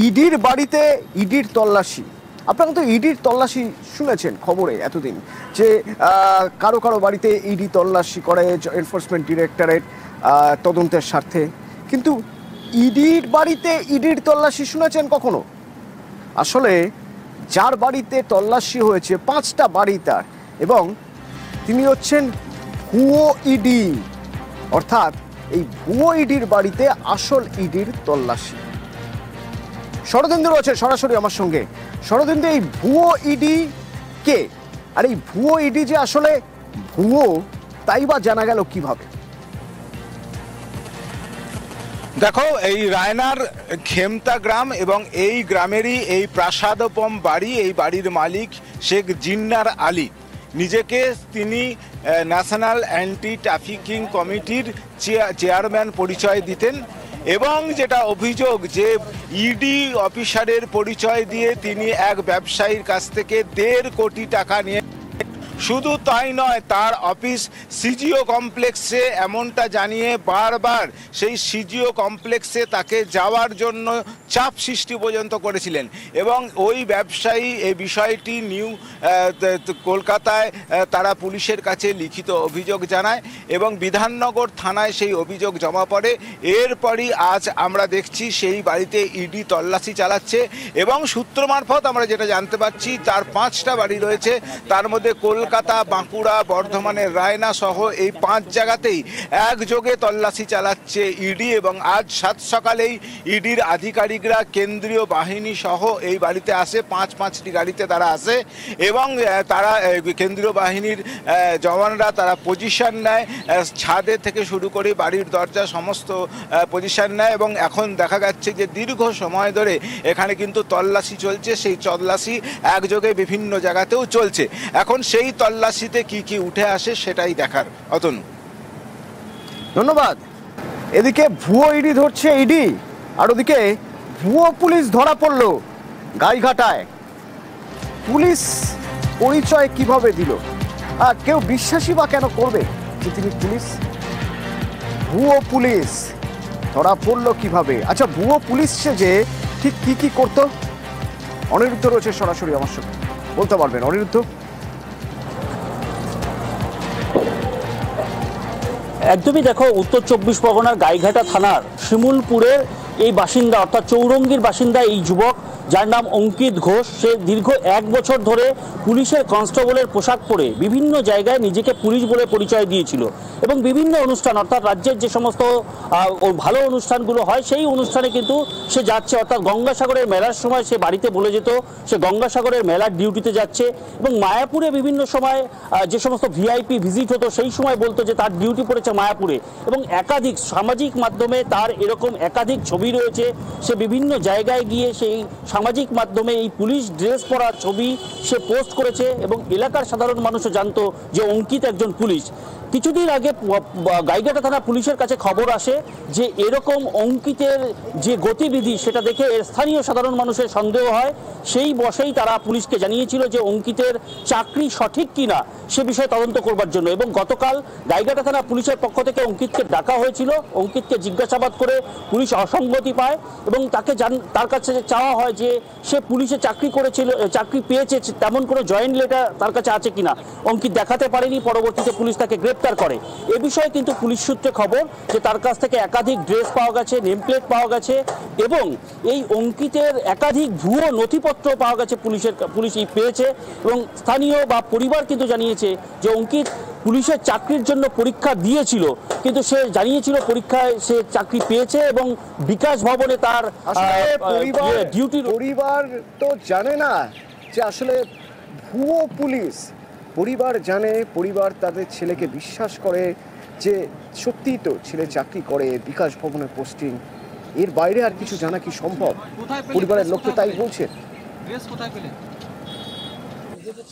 ইডির বাড়িতে ইডির তল্লাশি, আপনারা তো ইডির তল্লাশি শুনেছেন খবরে এতদিন, যে কারো কারো বাড়িতে ইডি তল্লাশি করে এনফোর্সমেন্ট ডিরেক্টরেট তদন্তের স্বার্থে, কিন্তু ইডির বাড়িতে ইডির তল্লাশি শুনেছেন কখনো? আসলে যার বাড়িতে তল্লাশি হয়েছে 5টা বাড়ি তার, এবং তিনি হচ্ছেন ভুয়ো ইডি, অর্থাৎ এই ভুয়ো ইডির বাড়িতে আসল ইডির তল্লাশি। শরদিন্দু রয়েছে সরাসরি আমার সঙ্গে। শরদিন্দু, এই ভুয়ো ইডি কে, আর এই ভুয়ো ইডি যে আসলে ভুয়ো তাই বা জানা গেল কিভাবে? দেখো, এই রায়নার খেমতা গ্রাম এবং এই গ্রামেরই এই প্রাসাদপম বাড়ি, এই বাড়ির মালিক শেখ জিন্নার আলী। নিজেকে তিনি ন্যাশনাল অ্যান্টি ট্রাফিকিং কমিটির চেয়ারম্যান পরিচয় দিতেন, এবং যেটা অভিযোগ যে ইডি অফিসারের পরিচয় দিয়ে তিনি এক ব্যবসায়ীর কাছ থেকে 1.5 কোটি টাকা নিয়ে, শুধু তাই নয়, তার অফিস সিজিও কমপ্লেক্সে, এমনটা জানিয়ে বারবার সেই সিজিও কমপ্লেক্সে তাকে যাওয়ার জন্য চাপ সৃষ্টি পর্যন্ত করেছিলেন। এবং ওই ব্যবসায়ী এই বিষয়টি কলকাতায় তারা পুলিশের কাছে লিখিত অভিযোগ জানায় এবং বিধাননগর থানায় সেই অভিযোগ জমা পড়ে। এরপরই আজ আমরা দেখছি সেই বাড়িতে ইডি তল্লাশি চালাচ্ছে, এবং সূত্র মারফত আমরা যেটা জানতে পারছি, তার 5টা বাড়ি রয়েছে, তার মধ্যে কলকাতা, বাঁকুড়া, বর্ধমানের রায়না সহ এই 5 জায়গাতেই একযোগে তল্লাশি চালাচ্ছে ইডি। এবং আজ 7 সকালেই ইডির আধিকারিকরা কেন্দ্রীয় বাহিনী সহ এই বাড়িতে আসে, 5টি গাড়িতে তারা আসে, এবং তারা কেন্দ্রীয় বাহিনীর জওয়ানরা তারা পজিশন নেয়, ছাদে থেকে শুরু করে বাড়ির দরজা সমস্ত পজিশন নেয়। এবং এখন দেখা যাচ্ছে যে দীর্ঘ সময় ধরে এখানে কিন্তু তল্লাশি চলছে, সেই তল্লাশি একযোগে বিভিন্ন জায়গাতেও চলছে। এখন সেই তল্লাশিতে কি কি উঠে আসে সেটাই দেখার। অতনু, ধন্যবাদ। এদিকে ভুয়ো ইডি ধরছে ইডি, আর ওদিকে ভুয়ো পুলিশ ধরা পড়লো গাইঘাটায়। পুলিশ পরিচয় কিভাবে দিল, আর কেউ বিশ্বাসী বা কেন করবে যে তিনি পুলিশ? ভুয়ো পুলিশ ধরা পড়লো কিভাবে? আচ্ছা, ভুয়ো পুলিশ যে ঠিক কি কি করতো? অনিরুদ্ধ রয়েছে সরাসরি আমার সঙ্গে, বলতে পারবেন অনিরুদ্ধ? একদমই, দেখো, উত্তর 24 পরগনার গাইঘাটা থানার শিমুলপুরের এই বাসিন্দা, অর্থাৎ চৌরঙ্গীর বাসিন্দা এই যুবক, যার নাম অঙ্কিত ঘোষ, সে দীর্ঘ 1 বছর ধরে পুলিশের কনস্টেবলের পোশাক পরে বিভিন্ন জায়গায় নিজেকে পুলিশ বলে পরিচয় দিয়েছিল, এবং বিভিন্ন অনুষ্ঠান, অর্থাৎ রাজ্যের যে সমস্ত ভালো অনুষ্ঠানগুলো হয় সেই অনুষ্ঠানে কিন্তু সে যাচ্ছে, অর্থাৎ গঙ্গাসাগরের মেলার সময় সে বাড়িতে বলে যেত সে গঙ্গাসাগরের মেলার ডিউটিতে যাচ্ছে, এবং মায়াপুরে বিভিন্ন সময় যে সমস্ত ভিআইপি ভিজিট হতো সেই সময় বলতো যে তার ডিউটি পড়েছে মায়াপুরে। এবং একাধিক সামাজিক মাধ্যমে তার এরকম একাধিক ছবি রয়েছে, সে বিভিন্ন জায়গায় গিয়ে সেই সামাজিক মাধ্যমে এই পুলিশ ড্রেস পরার ছবি সে পোস্ট করেছে, এবং এলাকার সাধারণ মানুষও জানতো যে অঙ্কিত একজন পুলিশ। কিছুদিন আগে গাইঘাটা থানা পুলিশের কাছে খবর আসে যে এরকম অঙ্কিতের যে গতিবিধি সেটা দেখে স্থানীয় সাধারণ মানুষের সন্দেহ হয়। সেই বসেই তারা পুলিশকে জানিয়েছিল যে অঙ্কিতের চাকরি সঠিক কিনা সে বিষয়ে তদন্ত করবার জন্য, এবং গতকাল গাইঘাটা থানা পুলিশের পক্ষ থেকে অঙ্কিতকে ডাকা হয়েছিল। অঙ্কিতকে জিজ্ঞাসাবাদ করে পুলিশ অসঙ্গতি পায়, এবং তার কাছে চাওয়া হয় যে সে পুলিশে চাকরি পেয়েছে তেমন কোনো জয়েন্ট লেটার তার কাছে আছে কিনা। অঙ্কিত দেখাতে পারেনি, পরবর্তীতে পুলিশ তাকে গ্রেপ্তার করে। এ বিষয়ে কিন্তু পুলিশ সূত্রে খবর যে তার কাছ থেকে একাধিক ড্রেস পাওয়া গেছে, নেমপ্লেট পাওয়া গেছে, এবং এই অঙ্কিতের একাধিক ভুয়ো নথিপত্র পাওয়া গেছে, পুলিশ পেয়েছে। এবং স্থানীয় বা পরিবার কিন্তু জানিয়েছে যে অঙ্কিত পুলিশের চাকরির জন্য পরীক্ষা দিয়েছিল, কিন্তু সে জানিয়েছিল পরীক্ষায় সে চাকরি পেয়েছে, এবং বিকাশ ভবনে তার ডিউটি। পরিবার তো জানে না যে আসলে ভুয়ো পুলিশ, পরিবার জানে, পরিবার তাদের ছেলেকে বিশ্বাস করে যে সত্যিই তো ছেলে চাকরি করে, বিকাশ ভবনে পোস্টিং, এর বাইরে আর কিছু জানা কি সম্ভব? পরিবারের লোক তো তাই বলছে।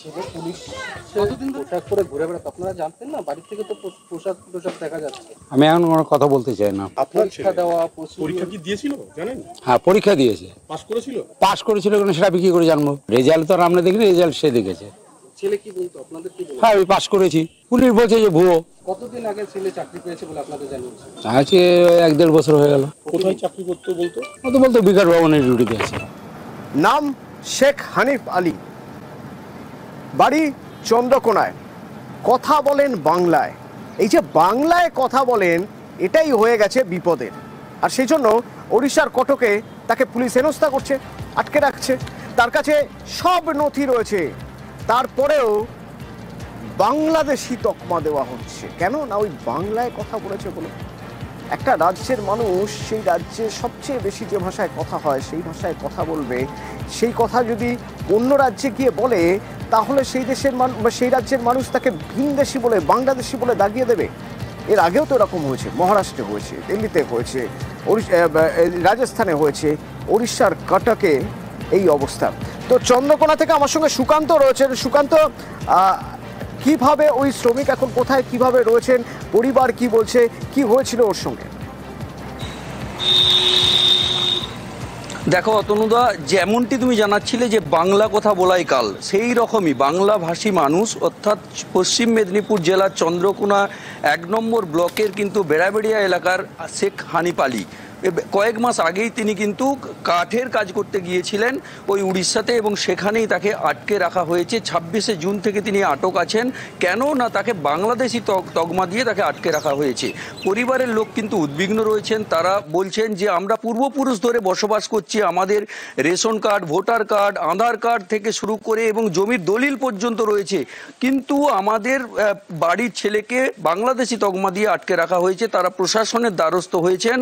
ছেলে পুলিশ পোশাক পরে ঘুরে বেড়াতো, আপনারা জানতেন না? বাড়ি থেকে তো পোশাক দেখা যাচ্ছে। আমি এখন কোনো কথা বলতে চাই না। আপনার পরীক্ষা দেওয়া, পরীক্ষা কি দিয়েছিল জানেন? হ্যাঁ, পরীক্ষা দিয়েছে। পাস করেছিল? পাস করেছিল কেন সেটা আমি কি করে জানবো? রেজাল্ট তো আর আমরা দেখিনি, রেজাল্ট সে দেখেছে। ছেলে কি বলতো, আপনাদের কি বলতো? হ্যাঁ আমি পাস করেছি, পুলিশ বলছে যে ভুয়ো। কতদিন আগে ছেলে চাকরি পেয়েছে বলে আপনাদের জানিয়েছে? আজকে 1-1.5 বছর হয়ে গেল। কোথায় চাকরি করতে বলতো? ও তো বলতো বিকাশ ভবনের ডিউটিতে আছে। নাম শেখ হানিফ আলী, বাড়ি চন্দ্রকোনায়, কথা বলেন বাংলায়। এই যে বাংলায় কথা বলেন, এটাই হয়ে গেছে বিপদের। আর সেই জন্য ওড়িশার কটকে তাকে পুলিশ হেনস্থা করছে, আটকে রাখছে। তার কাছে সব নথি রয়েছে, তারপরেও বাংলাদেশি তকমা দেওয়া হচ্ছে। কেন না ওই বাংলায় কথা বলেছে বলে। একটা রাজ্যের মানুষ সেই রাজ্যে সবচেয়ে বেশি যে ভাষায় কথা হয় সেই ভাষায় কথা বলবে, সেই কথা যদি অন্য রাজ্যে গিয়ে বলে তাহলে সেই দেশের সেই রাজ্যের মানুষ তাকে ভিনদেশি বলে, বাংলাদেশি বলে দাগিয়ে দেবে। এর আগেও তো এরকম হয়েছে, মহারাষ্ট্রে হয়েছে, দিল্লিতে হয়েছে, রাজস্থানে হয়েছে, ওড়িশার কটকে এই অবস্থা। তো চন্দ্রকোনা থেকে আমার সঙ্গে সুকান্ত রয়েছেন। সুকান্ত, কিভাবে ওই শ্রমিক এখন কোথায়, কিভাবে রয়েছেন, পরিবার কি বলছে, কি হয়েছিল ওর সঙ্গে? দেখো অতনুদা, যেমনটি তুমি জানাচ্ছিলে যে বাংলা কথা বলাই কাল, সেই রকমই বাংলাভাষী মানুষ অর্থাৎ পশ্চিম মেদিনীপুর জেলার চন্দ্রকোনা 1 নম্বর ব্লকের কিন্তু বেড়াবেড়িয়া এলাকার শেখ হানিফ আলী, কয়েক মাস আগেই তিনি কিন্তু কাঠের কাজ করতে গিয়েছিলেন ওই উড়িষ্যাতে, এবং সেখানেই তাকে আটকে রাখা হয়েছে। 26শে জুন থেকে তিনি আটক আছেন। কেন না তাকে বাংলাদেশি তকমা দিয়ে তাকে আটকে রাখা হয়েছে। পরিবারের লোক কিন্তু উদ্বিগ্ন রয়েছেন। তারা বলছেন যে আমরা পূর্বপুরুষ ধরে বসবাস করছি, আমাদের রেশন কার্ড, ভোটার কার্ড, আধার কার্ড থেকে শুরু করে এবং জমির দলিল পর্যন্ত রয়েছে, কিন্তু আমাদের বাড়ির ছেলেকে বাংলাদেশি তকমা দিয়ে আটকে রাখা হয়েছে। তারা প্রশাসনের দ্বারস্থ হয়েছেন।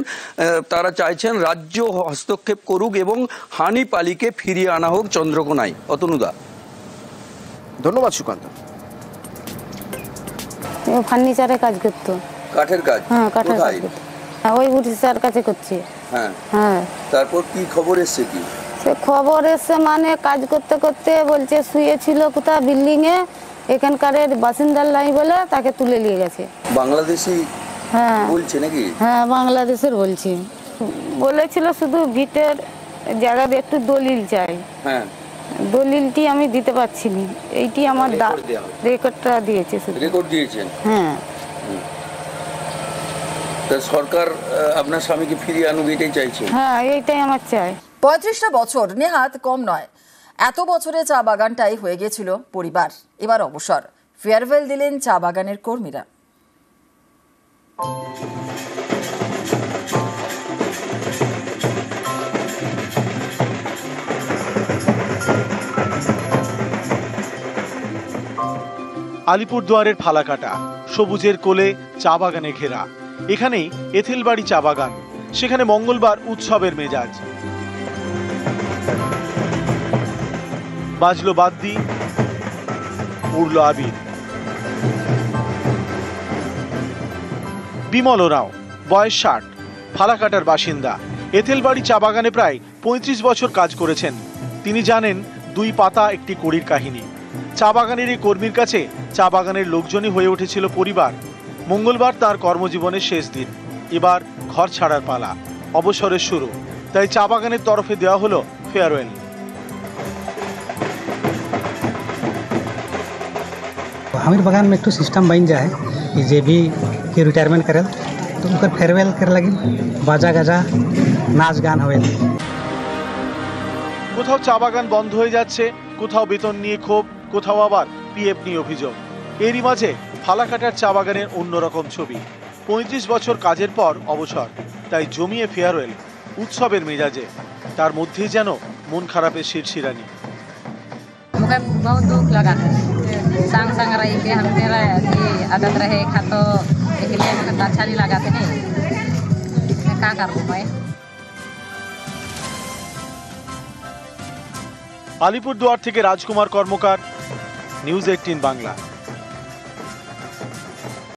তারা চাইছেন রাজ্য হস্তক্ষেপ করুক এবং হানিফ আলীকে ফিরিয়ে আনা হোক চন্দ্রকোনায়। অতনুদা, ধন্যবাদ সুকান্ত। ফার্নিচারে কাজ করতো, কাঠের কাজ। হ্যাঁ কাঠের কাজ করতো, ওই উড়িষ্যার কাছে করছে। হ্যাঁ হ্যাঁ, তারপর কি খবর এসছে? কি সে খবর এসছে মানে কাজ করতে করতে বলছে শুয়েছিল কোথাও বিল্ডিং এ, এখানকার বাসিন্দার নাই বলে তাকে তুলে নিয়ে গেছে। বাংলাদেশি হ্যাঁ বলছে নাকি? হ্যাঁ বাংলাদেশের বলছি। বলেছিল শুধু ভিটের জায়গার একটু দলিল চাই। হ্যাঁ, দলিলটি আমি দিতে পারছি না, এইটি আমার রেকর্ডটা দিয়েছে শুধু। রেকর্ড দিয়েছেন? হ্যাঁ। তা সরকার আপনার স্বামীকে ফিরিয়ে আনুক এটাই চাইছে? হ্যাঁ এইটাই আমার চাই। 35টা বছর নেহাত কম নয়। এত বছরে চা বাগানটাই হয়ে গিয়েছিল পরিবার। এবার অবসর, ফেয়ারওয়েল দিলেন চা বাগানের কর্মীরা। আলিপুরদুয়ারের ফালাকাটা সবুজের কোলে চা বাগানে ঘেরা। এখানেই এথেলবাড়ি চা বাগান। সেখানে মঙ্গলবার উৎসবের মেজাজ। বাজলো বাদ্যি, উড়ল আবির। বিমল ওরাও, বয়স 60, ফালাকাটার বাসিন্দা। এথেলবাড়ি চা বাগানে প্রায় 35 বছর কাজ করেছেন। তিনি জানেন 2 পাতা একটি কড়ির কাহিনী। চা বাগানের এই কর্মীর কাছে চা বাগানের লোকজনই হয়ে উঠেছিল পরিবার। মঙ্গলবার তার কর্মজীবনের শেষ দিন। এবার ঘর ছাড়ার পালা, অবসরের শুরু। তাই চা বাগানের তরফে দেওয়া হলো ফেয়ারওয়েল। हमारे बगान में एक सिस्टम बन जाए कि जे भी के रिटायरमेंट करे तो उनका फेयरवेल करे लगे, बाजा गाजा नाच गान হবে। কোথাও চা বাগান বন্ধ হয়ে যাচ্ছে, কোথাও বেতন নিয়ে ক্ষোভ, কোথাও আবার পিএফ নিয়ে অভিযোগ। এরই মাঝে ফালাকাটার চা বাগানের অন্যরকম ছবি। 35 বছর কাজের পর অবসর, তাই জমিয়ে ফেয়ারওয়েল উৎসবের মেজাজে। তার মধ্যেই যেন মন খারাপের শিরশিরানি। मुझे बहुत दुख लगा है। संग संग रही के हम तेरा ये आदत रहे खातो इसलिए मुझे अच्छा नहीं लगा थे। नहीं मैं क्या करूँ मैं। আলিপুরদুয়ার থেকে রাজকুমার কর্মকার, নিউজ 18 বাংলা।